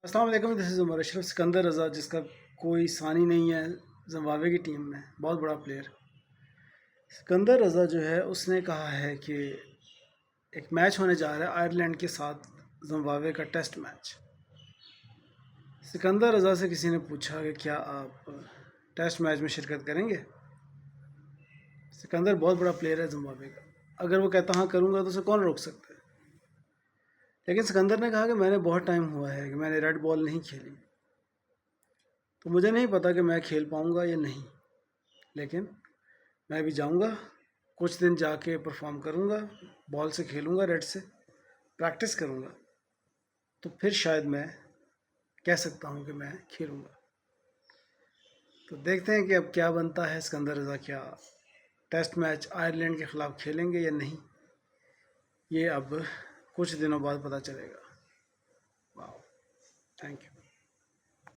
अस्सलाम वालेकुम, this is Umar Ashraf. Sikandar रज़ा जिसका कोई सानी नहीं है ज़िम्बाब्वे की टीम में, बहुत बड़ा प्लेयर। सिकंदर रज़ा जो है उसने कहा है कि एक मैच होने जा रहा है आयरलैंड के साथ, ज़िम्बाब्वे का टेस्ट मैच। सिकंदर रज़ा से किसी ने पूछा कि क्या आप टेस्ट मैच में शिरकत करेंगे। सिकंदर बहुत बड़ा प्लेयर है ज़िम्बाब्वे का, अगर वो कहता हाँ करूँगा तो उसे कौन रोक सकता है। लेकिन सिकंदर ने कहा कि मैंने बहुत टाइम हुआ है कि मैंने रेड बॉल नहीं खेली, तो मुझे नहीं पता कि मैं खेल पाऊँगा या नहीं, लेकिन मैं भी जाऊँगा, कुछ दिन जाके परफॉर्म करूँगा, बॉल से खेलूँगा, रेड से प्रैक्टिस करूँगा, तो फिर शायद मैं कह सकता हूँ कि मैं खेलूँगा। तो देखते हैं कि अब क्या बनता है। सिकंदर रज़ा क्या टेस्ट मैच आयरलैंड के ख़िलाफ़ खेलेंगे या नहीं, ये अब कुछ दिनों बाद पता चलेगा। वाह, थैंक यू।